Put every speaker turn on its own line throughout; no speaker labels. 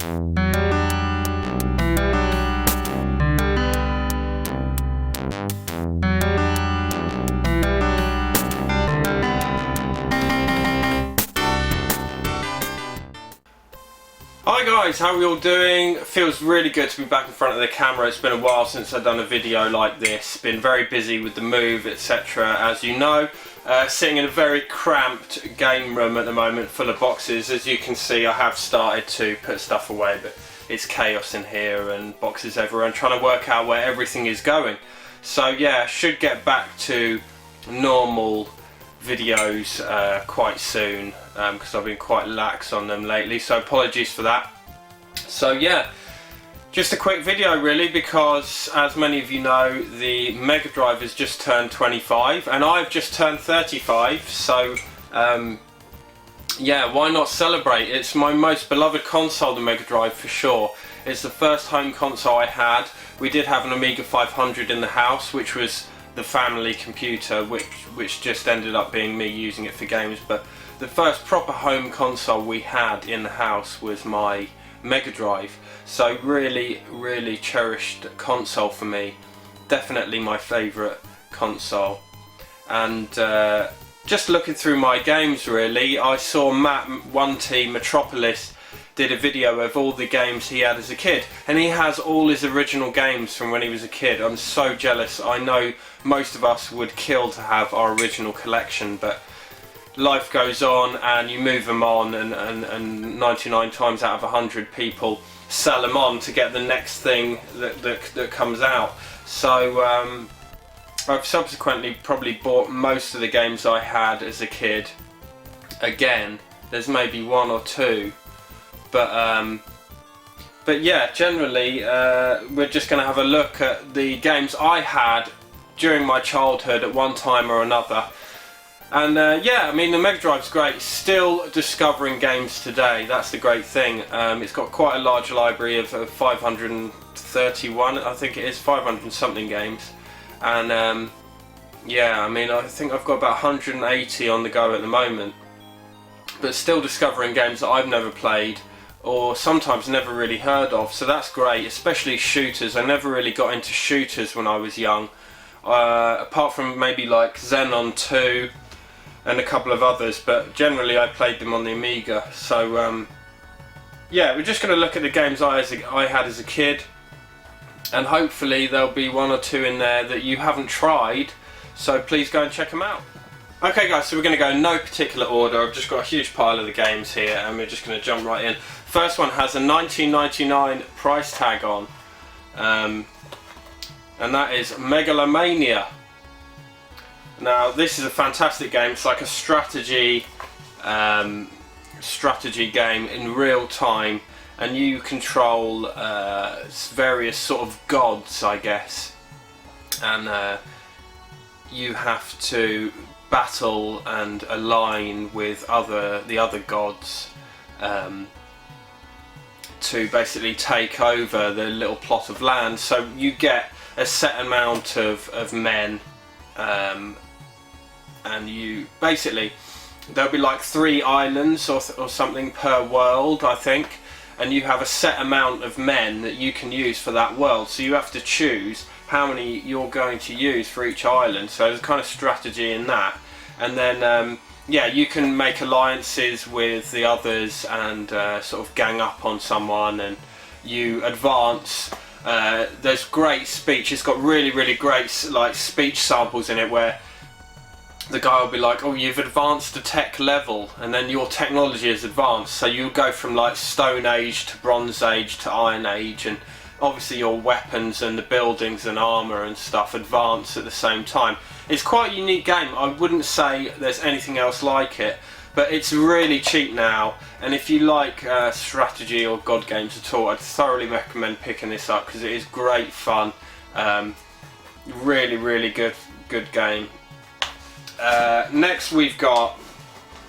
Hi guys, how are we all doing? It feels really good to be back in front of the camera. It's been a while since I've done a video like this. Been very busy with the move, etc. As you know, sitting in a very cramped game room at the moment full of boxes. As you can see, I have started to put stuff away, but it's chaos in here and boxes everywhere and trying to work out where everything is going. So yeah, should get back to normal videos quite soon because I've been quite lax on them lately, so apologies for that. So yeah, just a quick video really, because as many of you know, the Mega Drive has just turned 25 and I've just turned 35, so yeah, why not celebrate? It's my most beloved console, the Mega Drive, for sure. It's the first home console I had. We did have an Amiga 500 in the house, which was the family computer, which just ended up being me using it for games, but the first proper home console we had in the house was my Mega Drive. So really cherished console for me, definitely my favourite console. And just looking through my games really, I saw Matt 1T Metropolis did a video of all the games he had as a kid, and he has all his original games from when he was a kid. I'm so jealous. I know most of us would kill to have our original collection, but life goes on and you move them on, and 99 times out of 100 people sell them on to get the next thing that comes out. So I've subsequently probably bought most of the games I had as a kid again. There's maybe one or two, but yeah, generally we're just going to have a look at the games I had during my childhood at one time or another. And yeah, I mean, the Mega Drive's great. Still discovering games today, that's the great thing. It's got quite a large library of 531, I think it is, 500 and something games. And yeah, I mean, I think I've got about 180 on the go at the moment. But still discovering games that I've never played, or sometimes never really heard of, so that's great, especially shooters. I never really got into shooters when I was young, apart from maybe like Xenon 2 and a couple of others, but generally I played them on the Amiga. So yeah, we're just going to look at the games I had as a kid, and hopefully there'll be one or two in there that you haven't tried, so please go and check them out. Okay guys, so we're going to go in no particular order. I've just got a huge pile of the games here and we're just going to jump right in. First one has a $19.99 price tag on, and that is Megalomania. Now this is a fantastic game. It's like a strategy game in real time, and you control various sort of gods, I guess, and you have to battle and align with the other gods to basically take over the little plot of land. So you get a set amount of men, and you basically, there'll be like 3 islands or something per world, I think, and you have a set amount of men that you can use for that world. So you have to choose how many you're going to use for each island. So there's kind of strategy in that, and then yeah, you can make alliances with the others and sort of gang up on someone, and you advance. There's great speech. It's got really great like speech samples in it, where the guy will be like, oh, you've advanced to tech level, and then your technology is advanced, so you go from like Stone Age to Bronze Age to Iron Age, and obviously your weapons and the buildings and armour and stuff advance at the same time. It's quite a unique game. I wouldn't say there's anything else like it, but it's really cheap now, and if you like strategy or god games at all, I'd thoroughly recommend picking this up because it is great fun. Really good game. Next we've got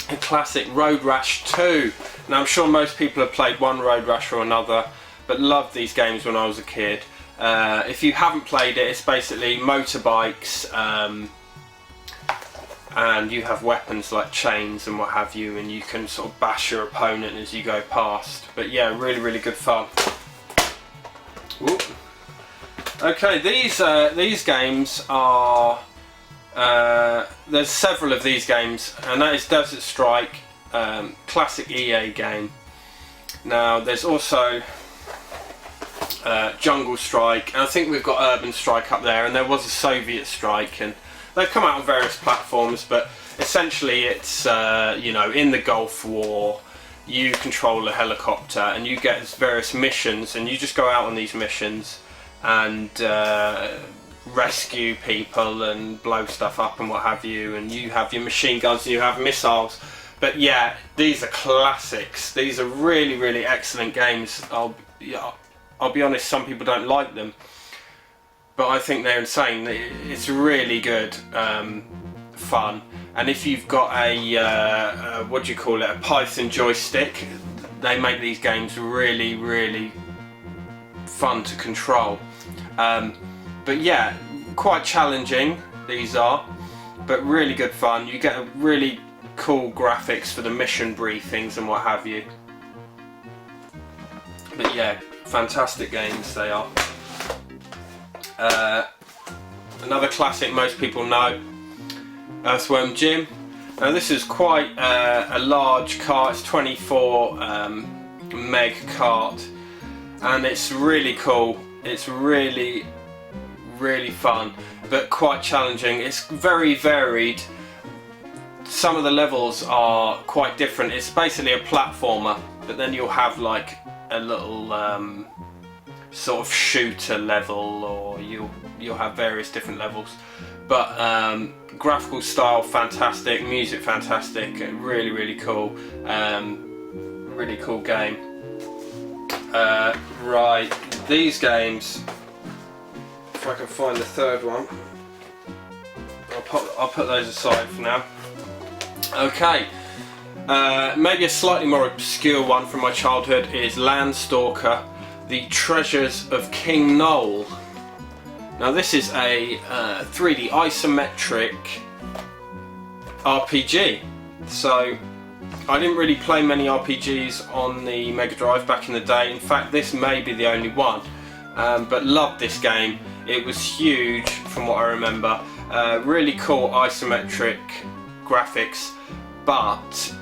a classic, Road Rash 2. Now I'm sure most people have played one Road Rash or another, but loved these games when I was a kid. If you haven't played it, it's basically motorbikes, and you have weapons like chains and what have you, and you can sort of bash your opponent as you go past. But yeah, really good fun. Ooh. Okay, these games are there's several of these games, and that is Desert Strike, classic EA game. Now there's also Jungle Strike, and I think we've got Urban Strike up there, and there was a Soviet Strike, and they've come out on various platforms, but essentially it's you know, in the Gulf War you control a helicopter and you get various missions, and you just go out on these missions and rescue people and blow stuff up and what have you, and you have your machine guns and you have missiles. But yeah, these are classics. These are really excellent games. I'll be honest, some people don't like them, but I think they're insane. It's really good fun. And if you've got a what do you call it, a Python joystick, they make these games really fun to control. But yeah, quite challenging these are, but really good fun. You get a really cool graphics for the mission briefings and what have you. But yeah, fantastic games they are. Another classic most people know, Earthworm Jim. Now this is quite a large cart. It's 24 meg cart, and it's really cool. It's really fun, but quite challenging. It's very varied. Some of the levels are quite different. It's basically a platformer, but then you'll have like a little sort of shooter level, or you'll have various different levels. But graphical style fantastic, music fantastic, really cool, really cool game. Right, these games, if I can find the third one, I'll put those aside for now. Okay, maybe a slightly more obscure one from my childhood is Landstalker, The Treasures of King Noel. Now this is a 3D isometric RPG. So I didn't really play many RPGs on the Mega Drive back in the day. In fact, this may be the only one. But loved this game. It was huge from what I remember. Really cool isometric graphics, but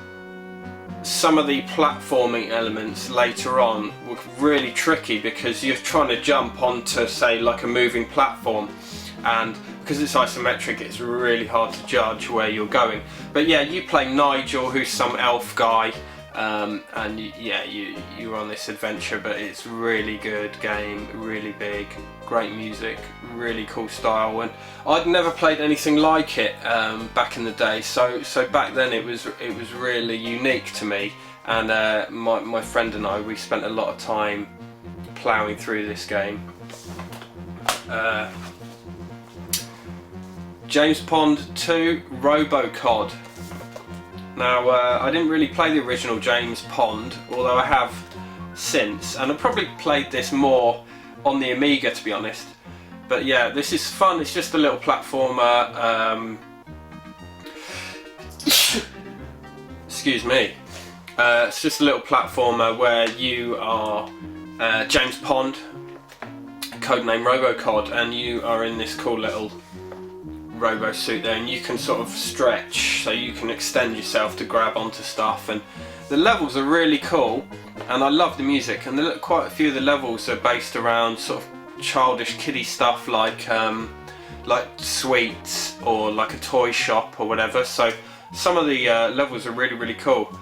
some of the platforming elements later on were really tricky because you're trying to jump onto, say, like a moving platform, and because it's isometric it's really hard to judge where you're going. But yeah, you play Nigel, who's some elf guy, and you're on this adventure, but it's really good game, really big, great music, really cool style, and I'd never played anything like it back in the day, so back then it was really unique to me, and my friend and I, we spent a lot of time ploughing through this game. James Pond 2 Robocod. Now I didn't really play the original James Pond, although I have since, and I probably played this more on the Amiga, to be honest. But yeah, this is fun. It's just a little platformer. Excuse me. It's just a little platformer where you are James Pond, codename Robocod, and you are in this cool little robo suit there, and you can sort of stretch, so you can extend yourself to grab onto stuff, and the levels are really cool, and I love the music, and quite a few of the levels are based around sort of childish kiddie stuff like sweets or like a toy shop or whatever, so some of the levels are really cool.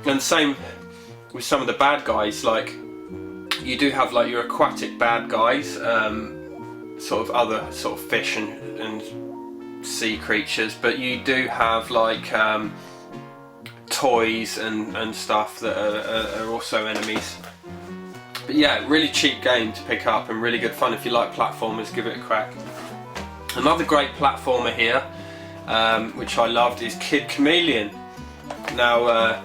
And same with some of the bad guys, like you do have like your aquatic bad guys, sort of other sort of fish and sea creatures, but you do have like toys and stuff that are also enemies. But yeah, really cheap game to pick up and really good fun. If you like platformers, give it a crack. Another great platformer here, which I loved, is Kid Chameleon. Now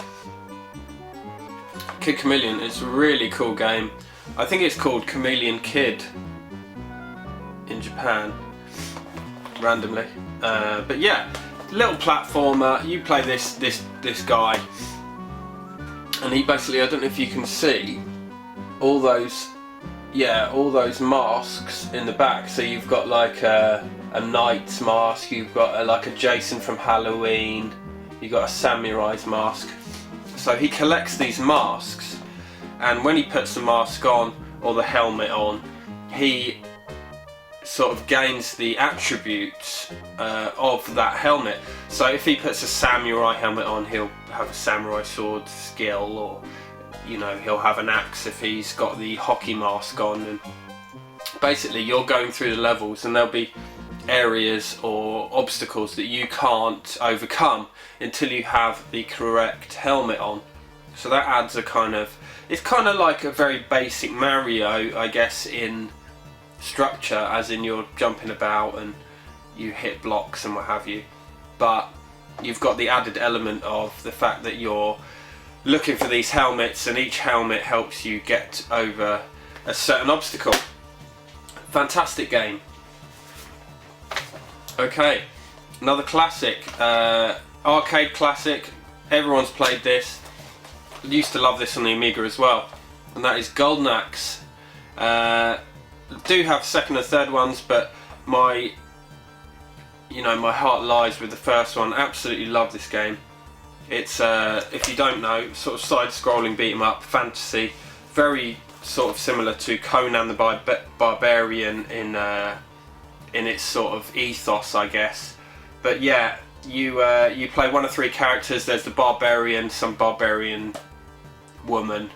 Kid Chameleon is a really cool game. I think it's called Chameleon Kid in Japan, randomly. But yeah, little platformer. You play this guy, and he basically, I don't know if you can see all those, yeah, all those masks in the back. So you've got like a knight's mask, you've got like a Jason from Halloween, you've got a samurai's mask. So he collects these masks, and when he puts the mask on or the helmet on, he sort of gains the attributes of that helmet. So if he puts a samurai helmet on, he'll have a samurai sword skill, or you know, he'll have an axe if he's got the hockey mask on. And basically you're going through the levels, and there'll be areas or obstacles that you can't overcome until you have the correct helmet on. So that adds a kind of, it's kind of like a very basic Mario, I guess, in structure, as in you're jumping about and you hit blocks and what have you, but you've got the added element of the fact that you're looking for these helmets, and each helmet helps you get over a certain obstacle. Fantastic game. Okay, another classic, arcade classic. Everyone's played this. I used to love this on the Amiga as well, and that is Golden Axe. Do have second and third ones, but my heart lies with the first one. Absolutely love this game. It's if you don't know, sort of side-scrolling beat 'em up fantasy, very sort of similar to Conan the Barbarian in its sort of ethos, I guess. But yeah, you play one of three characters. There's the barbarian, some barbarian woman,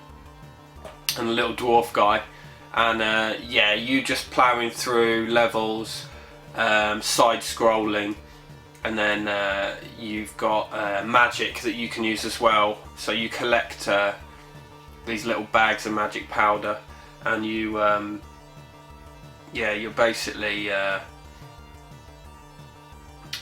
and a little dwarf guy. And yeah, you just ploughing through levels, side-scrolling, and then you've got magic that you can use as well. So you collect these little bags of magic powder, and you yeah, you're basically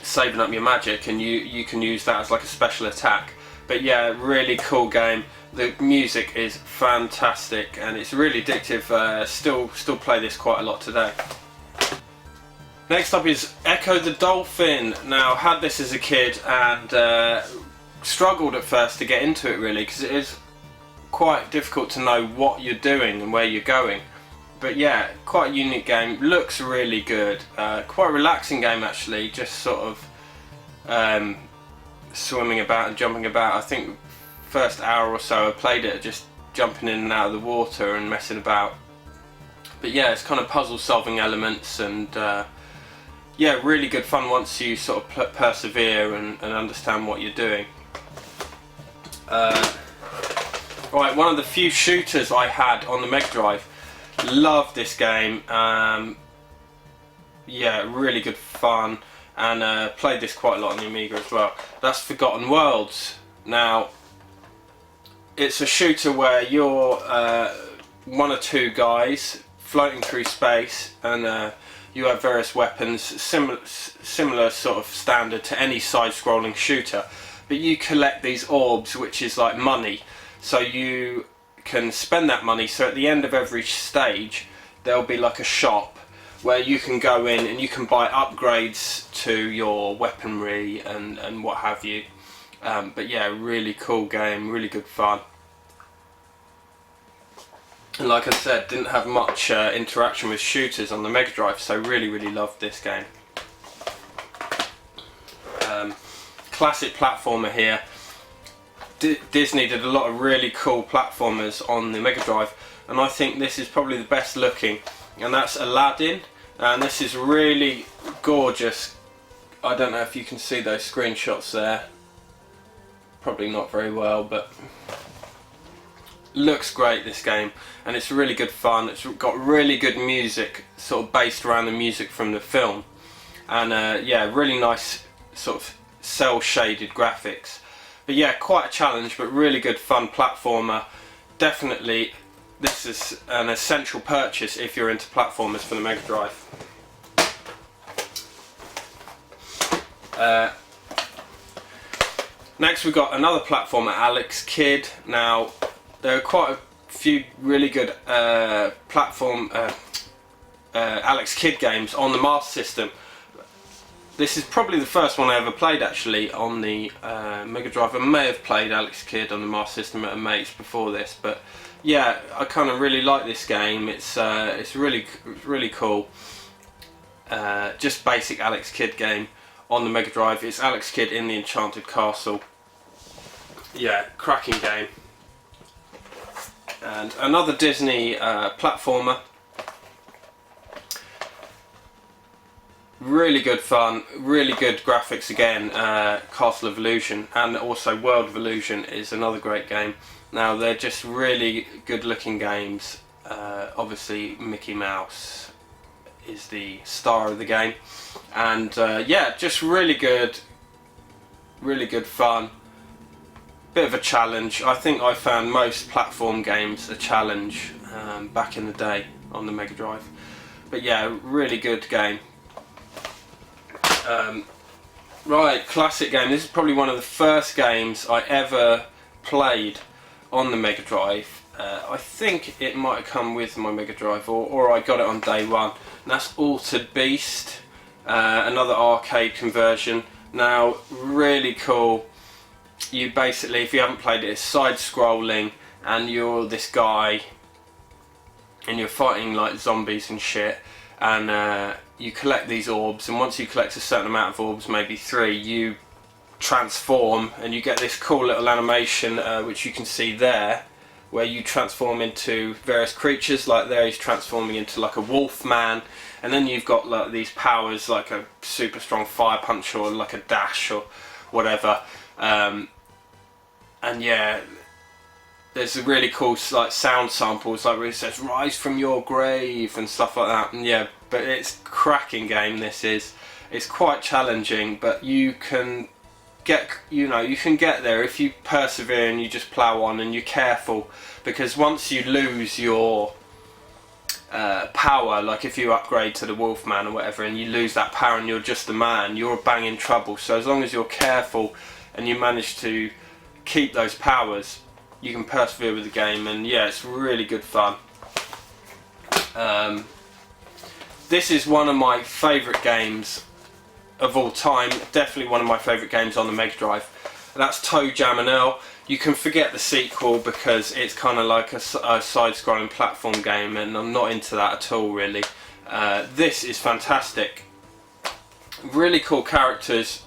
saving up your magic, and you can use that as like a special attack. But yeah, really cool game. The music is fantastic, and it's really addictive. Still play this quite a lot today. Next up is Echo the Dolphin. Now, had this as a kid, and struggled at first to get into it, really, because it is quite difficult to know what you're doing and where you're going. But yeah, quite a unique game. Looks really good. Quite a relaxing game, actually. Just sort of swimming about and jumping about. I think first hour or so I played it just jumping in and out of the water and messing about. But yeah, it's kind of puzzle solving elements, and yeah, really good fun once you sort of persevere and understand what you're doing. Right, one of the few shooters I had on the Mega Drive. Love this game. Yeah, really good fun, and played this quite a lot on the Amiga as well. That's Forgotten Worlds. Now, it's a shooter where you're one or two guys floating through space, and you have various weapons, similar sort of standard to any side-scrolling shooter, but you collect these orbs, which is like money, so you can spend that money. So at the end of every stage there'll be like a shop where you can go in and you can buy upgrades to your weaponry and what have you. But yeah, really cool game, really good fun. And like I said, didn't have much interaction with shooters on the Mega Drive, so really loved this game. Classic platformer here. Disney did a lot of really cool platformers on the Mega Drive, and I think this is probably the best looking, and that's Aladdin. And this is really gorgeous. I don't know if you can see those screenshots there, probably not very well, but looks great, this game, and it's really good fun. It's got really good music, sort of based around the music from the film, and yeah, really nice sort of cel shaded graphics. But yeah, quite a challenge, but really good fun platformer. Definitely, this is an essential purchase if you're into platformers for the Mega Drive. Next we've got another platformer, Alex Kidd. Now, there are quite a few really good Alex Kidd games on the Master System. This is probably the first one I ever played actually on the Mega Drive. I may have played Alex Kidd on the Master System at a mate's before this, but yeah, I kind of really like this game. It's really cool. Just basic Alex Kidd game on the Mega Drive. It's Alex Kidd in the Enchanted Castle. Yeah, cracking game. And another Disney platformer. Really good fun, really good graphics again. Castle of Illusion, and also World of Illusion is another great game. Now they're just really good looking games. Obviously Mickey Mouse is the star of the game, and yeah, just really good fun. Bit of a challenge. I think I found most platform games a challenge back in the day on the Mega Drive, but yeah, really good game. Right, classic game. This is probably one of the first games I ever played on the Mega Drive. I think it might have come with my Mega Drive, or I got it on day one. And that's Altered Beast, another arcade conversion. Now, really cool. You basically, if you haven't played it, it's side-scrolling, and you're this guy, and you're fighting like zombies and shit, and you collect these orbs, and once you collect a certain amount of orbs, maybe 3, you transform, and you get this cool little animation which you can see there, where you transform into various creatures. Like there he's transforming into like a wolf man, and then you've got like these powers like a super strong fire punch or like a dash or whatever, and yeah, there's a really cool like sound samples, like where it says "Rise from your grave" and stuff like that. And yeah, but it's a cracking game. This is. It's quite challenging, but you can get, you can get there if you persevere and you just plow on and you're careful, because once you lose your power, like if you upgrade to the Wolfman or whatever and you lose that power and you're just a man, you're bang in trouble. So as long as you're careful and you manage to keep those powers, you can persevere with the game. And yeah, it's really good fun. This is one of my favourite games of all time, definitely one of my favourite games on the Mega Drive. And that's Toejam and Earl. You can forget the sequel because it's kind of like a side-scrolling platform game, and I'm not into that at all really. This is fantastic. Really cool characters.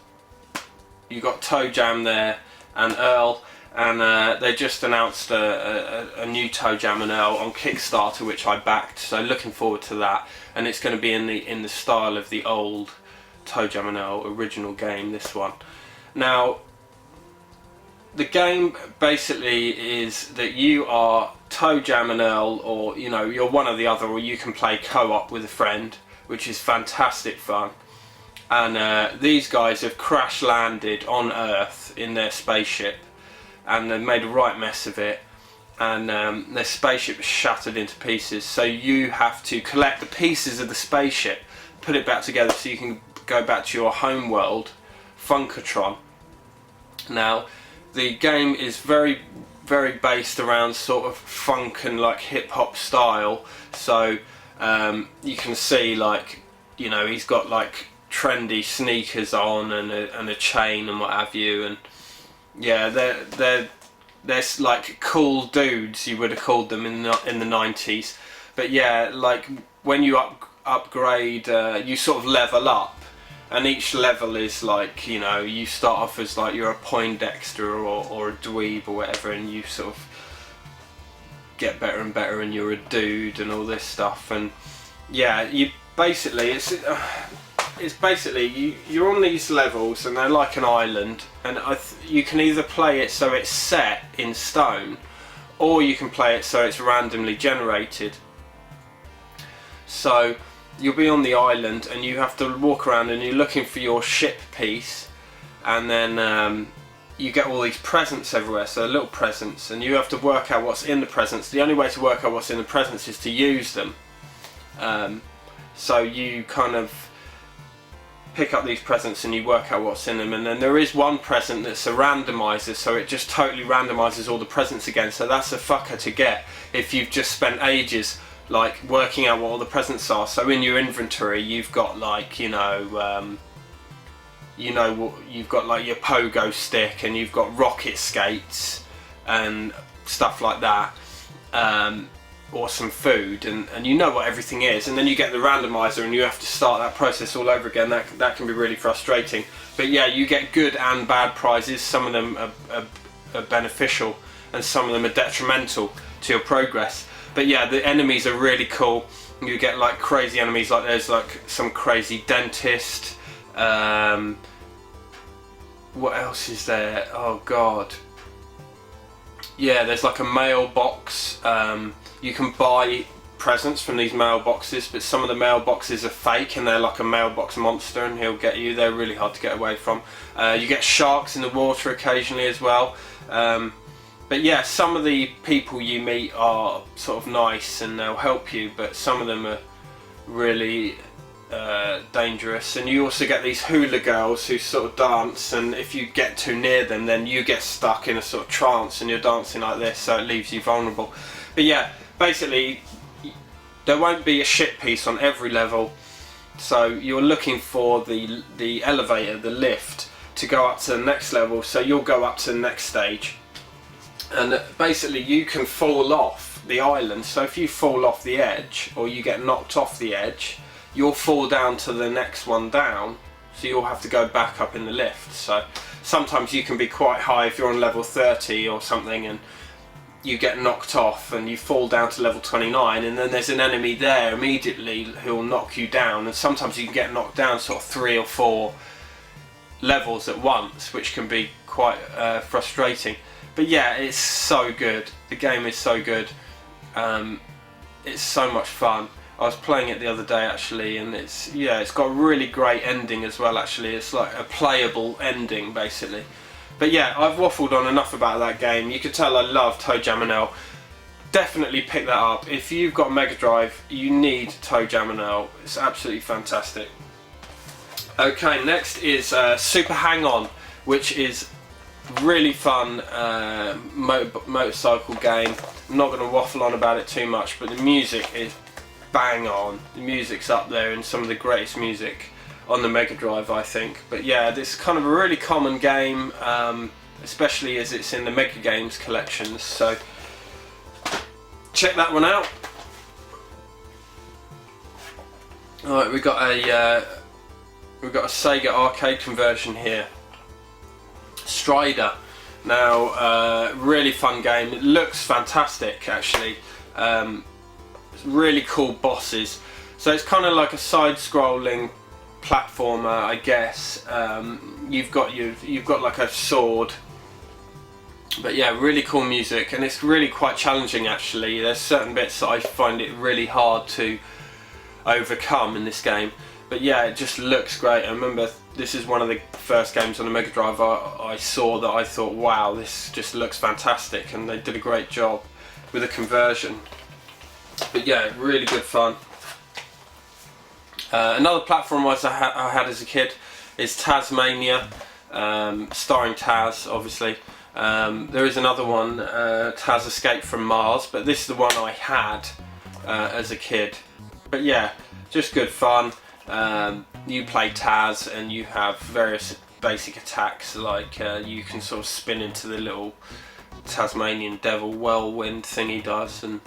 You got Toejam there and Earl, and they just announced a new Toejam and Earl on Kickstarter, which I backed, so looking forward to that. And it's going to be in the style of the old Toejam and Earl original game, this one. Now, the game basically is that you are Toejam and Earl, or you're one or the other, or you can play co-op with a friend, which is fantastic fun. And these guys have crash landed on Earth in their spaceship, and they've made a right mess of it, and their spaceship is shattered into pieces, so you have to collect the pieces of the spaceship, put it back together so you can go back to your home world, Funkatron. Now, the game is very, very based around sort of funk and like hip hop style, so you can see, like, he's got like trendy sneakers on and a chain and what have you, and yeah, they're like cool dudes, you would have called them in the 90s. But yeah, like when you upgrade, you sort of level up, and each level is like, you start off as like you're a Poindexter or a dweeb or whatever, and you sort of get better and better, and you're a dude and all this stuff. And yeah, you basically it's basically you're on these levels, and they're like an island, and you can either play it so it's set in stone, or you can play it so it's randomly generated. So you'll be on the island and you have to walk around and you're looking for your ship piece, and then you get all these presents everywhere, so little presents, and you have to work out what's in the presents. The only way to work out what's in the presents is to use them. So you kind of pick up these presents and you work out what's in them, and then there is one present that's a randomizer, so it just totally randomizes all the presents again. So that's a fucker to get if you've just spent ages like working out what all the presents are. So in your inventory you've got like you know what, you've got like your pogo stick and you've got rocket skates and stuff like that, or some food, and you know what everything is, and then you get the randomizer and you have to start that process all over again. That can be really frustrating. But yeah, you get good and bad prizes. Some of them are beneficial and some of them are detrimental to your progress. But yeah, the enemies are really cool. You get like crazy enemies, like there's like some crazy dentist. What else is there? Oh god. Yeah, there's like a mailbox. You can buy presents from these mailboxes, but some of the mailboxes are fake and they're like a mailbox monster and he'll get you. They're really hard to get away from. You get sharks in the water occasionally as well. But yeah, some of the people you meet are sort of nice and they'll help you, but some of them are really dangerous. And you also get these hula girls who sort of dance, and if you get too near them then you get stuck in a sort of trance and you're dancing like this, so it leaves you vulnerable. But yeah, basically there won't be a shit piece on every level, so you're looking for the elevator, the lift, to go up to the next level, so you'll go up to the next stage. And basically you can fall off the island, so if you fall off the edge or you get knocked off the edge, you'll fall down to the next one down, so you'll have to go back up in the lift. So sometimes you can be quite high if you're on level 30 or something and you get knocked off and you fall down to level 29, and then there's an enemy there immediately who will knock you down, and sometimes you can get knocked down sort of 3 or 4 levels at once, which can be quite frustrating. But yeah, it's so good. The game is so good. It's so much fun. I was playing it the other day actually, and it's got a really great ending as well actually. It's like a playable ending basically. But yeah, I've waffled on enough about that game. You could tell I love Toejam and Earl. Definitely pick that up. If you've got Mega Drive, you need Toejam and Earl. It's absolutely fantastic. Okay, next is Super Hang-On, which is really fun motorcycle game. I'm not going to waffle on about it too much, but the music is bang on. The music's up there in some of the greatest music on the Mega Drive, I think. But yeah, this is kind of a really common game, especially as it's in the Mega Games collections, so check that one out. Alright, we've got a Sega arcade conversion here. Strider. Now, really fun game. It looks fantastic actually. Really cool bosses. So it's kind of like a side-scrolling platformer, I guess. You've got like a sword. But yeah, really cool music, and it's really quite challenging actually. There's certain bits that I find it really hard to overcome in this game. But yeah, it just looks great. I remember this is one of the first games on the Mega Drive I saw that I thought, wow, this just looks fantastic, and they did a great job with the conversion. But yeah, really good fun. Another platform I had as a kid is Tasmania, starring Taz, obviously. There is another one, Taz Escape from Mars, but this is the one I had as a kid. But yeah, just good fun. You play Taz and you have various basic attacks, like you can sort of spin into the little Tasmanian devil whirlwind thing he does and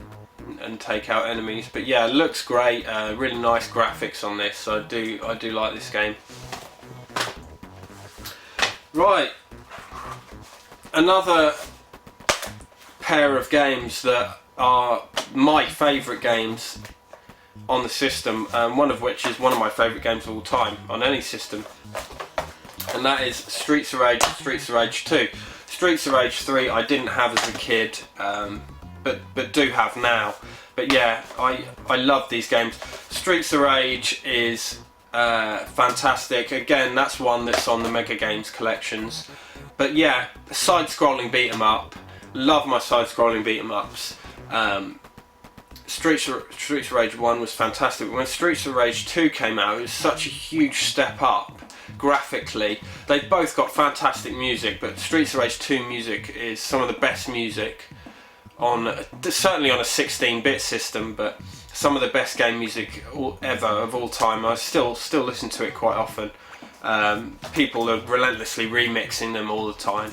take out enemies. But yeah, it looks great. Really nice graphics on this. So I do like this game. Right, another pair of games that are my favourite games on the system, one of which is one of my favourite games of all time on any system, and that is Streets of Rage and Streets of Rage 2. Streets of Rage 3 I didn't have as a kid, but do have now. But yeah, I love these games. Streets of Rage is fantastic. Again, that's one that's on the Mega Games collections. But yeah, side-scrolling beat 'em up. Love my side-scrolling beat 'em ups. Streets of Rage 1 was fantastic. When Streets of Rage 2 came out, it was such a huge step up graphically. They've both got fantastic music, but Streets of Rage 2 music is some of the best music certainly on a 16-bit system, but some of the best game music ever of all time. I still listen to it quite often. People are relentlessly remixing them all the time.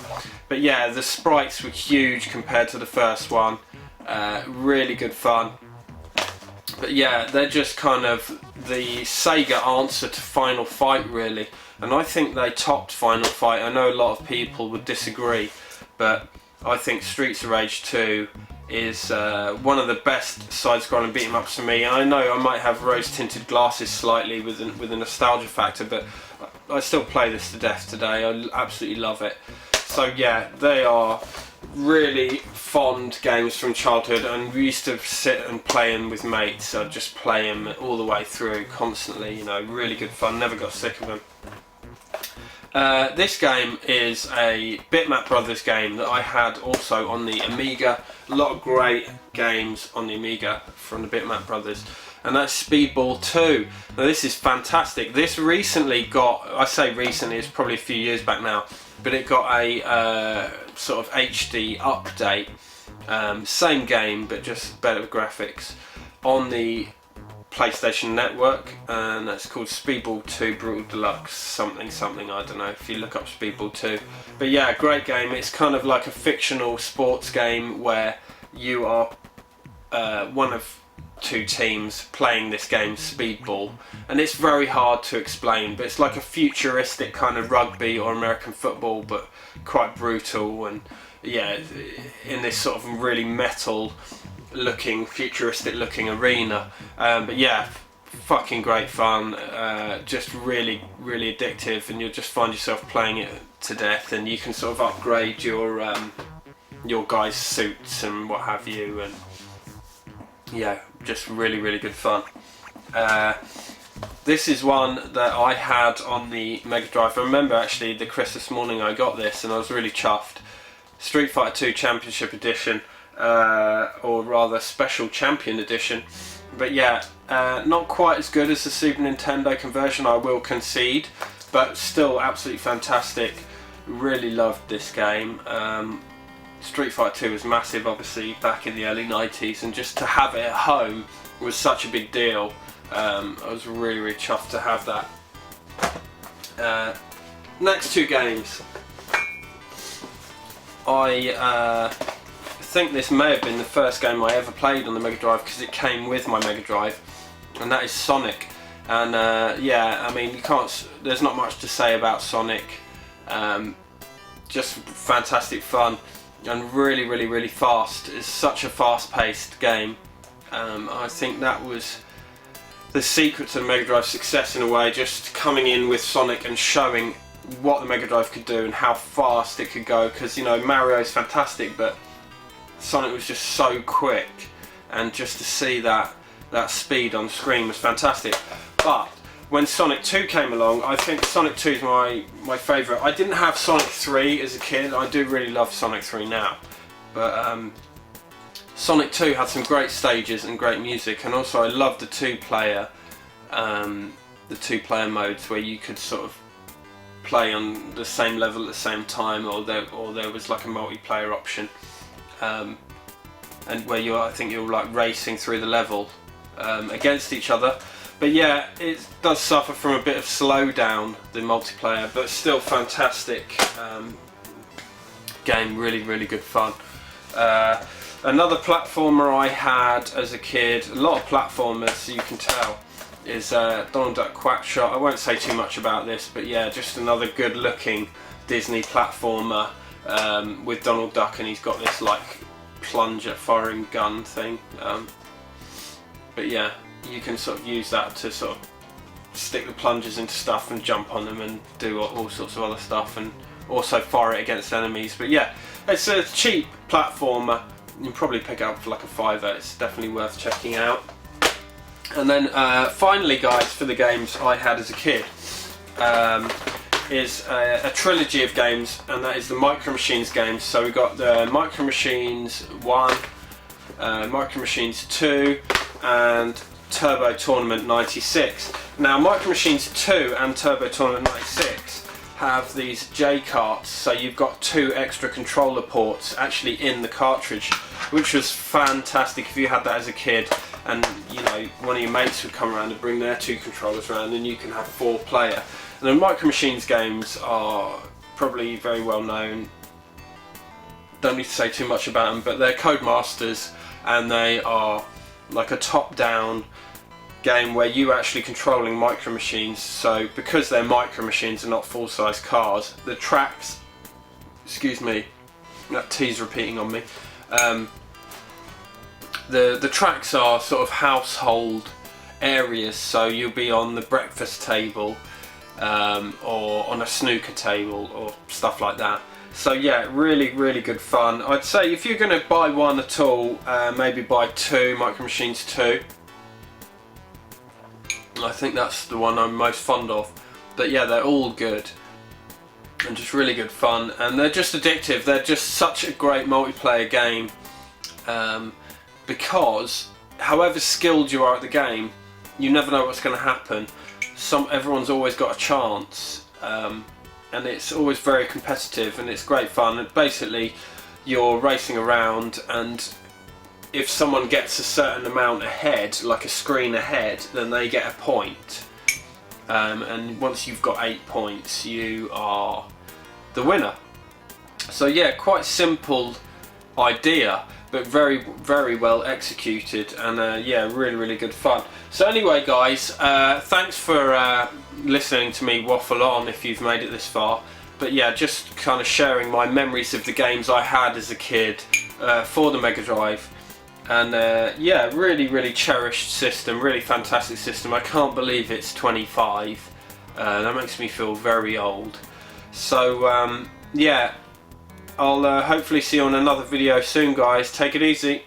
But yeah, the sprites were huge compared to the first one. Really good fun. But yeah, they're just kind of the Sega answer to Final Fight, really. And I think they topped Final Fight. I know a lot of people would disagree, but I think Streets of Rage 2 is one of the best side-scrolling beat-em-ups for me. And I know I might have rose-tinted glasses slightly with a nostalgia factor, but I still play this to death today. I absolutely love it. So yeah, they are really fond games from childhood, and we used to sit and play them with mates. I'd just play them all the way through constantly, you know, really good fun, never got sick of them. This game is a Bitmap Brothers game that I had also on the Amiga. A lot of great games on the Amiga from the Bitmap Brothers, and that's Speedball 2. Now this is fantastic. This recently got, I say recently, it's probably a few years back now, but it got a sort of HD update. Same game, but just better graphics on the PlayStation Network, and that's called Speedball 2 Brutal Deluxe something, I don't know, if you look up Speedball 2. But yeah, great game. It's kind of like a fictional sports game where you are one of two teams playing this game, Speedball, and it's very hard to explain, but it's like a futuristic kind of rugby or American football, but quite brutal, and yeah, in this sort of really metal looking, futuristic looking arena. But yeah, fucking great fun, just really addictive, and you'll just find yourself playing it to death, and you can sort of upgrade your guys' suits and what have you, and yeah, just really good fun. This is one that I had on the Mega Drive. I remember actually the Christmas morning I got this, and I was really chuffed. Street Fighter 2 Championship Edition, or rather Special Champion Edition. But yeah, not quite as good as the Super Nintendo conversion, I will concede, but still absolutely fantastic. Really loved this game. Street Fighter 2 was massive, obviously, back in the early 90s, and just to have it at home was such a big deal. I was really chuffed to have that. Next two games. I think this may have been the first game I ever played on the Mega Drive, because it came with my Mega Drive, and that is Sonic. And yeah, I mean, there's not much to say about Sonic. Just fantastic fun, and really fast. It's such a fast-paced game. I think that was the secret to the Mega Drive's success in a way, just coming in with Sonic and showing what the Mega Drive could do and how fast it could go, because you know, Mario's fantastic, but Sonic was just so quick, and just to see that speed on screen was fantastic. But when Sonic 2 came along, I think Sonic 2 is my favourite. I didn't have Sonic 3 as a kid. I do really love Sonic 3 now, but Sonic 2 had some great stages and great music, and also I loved the two-player modes where you could sort of play on the same level at the same time, or there was like a multiplayer option, and where I think you're like racing through the level against each other. But yeah, it does suffer from a bit of slowdown, the multiplayer, but still fantastic game, really good fun. Another platformer I had as a kid, a lot of platformers, you can tell, is Donald Duck Quackshot. I won't say too much about this, but yeah, just another good looking Disney platformer with Donald Duck, and he's got this like plunger firing gun thing. But yeah, you can sort of use that to sort of stick the plungers into stuff and jump on them and do all sorts of other stuff, and also fire it against enemies. But yeah, it's a cheap platformer. You can probably pick it up for like a £5. It's definitely worth checking out. And then finally, guys, for the games I had as a kid, is a trilogy of games, and that is the Micro Machines games. So we've got the Micro Machines 1, Micro Machines 2, and Turbo Tournament 96. Now, Micro Machines 2 and Turbo Tournament 96 have these J carts, so you've got 2 extra controller ports actually in the cartridge, which was fantastic if you had that as a kid. and you know, one of your mates would come around and bring their 2 controllers around, and you can have 4-player. And the Micro Machines games are probably very well known. Don't need to say too much about them, but they're Codemasters, and they are like a top-down game where you're actually controlling Micro Machines. So because they're Micro Machines and not full-size cars, the tracks, excuse me, that T's repeating on me, the tracks are sort of household areas, so you'll be on the breakfast table or on a snooker table or stuff like that. So yeah, really good fun. I'd say if you're going to buy one at all, maybe buy 2, Micro Machines 2. I think that's the one I'm most fond of. But yeah, they're all good and just really good fun, and they're just addictive. They're just such a great multiplayer game, because however skilled you are at the game, you never know what's going to happen. Everyone's always got a chance, and it's always very competitive, and it's great fun. And basically you're racing around, and if someone gets a certain amount ahead, like a screen ahead, then they get a point. And once you've got 8 points, you are the winner. So yeah, quite simple idea, but very well executed, and yeah, really good fun. So anyway guys, thanks for listening to me waffle on if you've made it this far. But yeah, just kind of sharing my memories of the games I had as a kid for the Mega Drive. And yeah, really cherished system, really fantastic system. I can't believe it's 25. That makes me feel very old. So yeah, I'll hopefully see you on another video soon guys. Take it easy.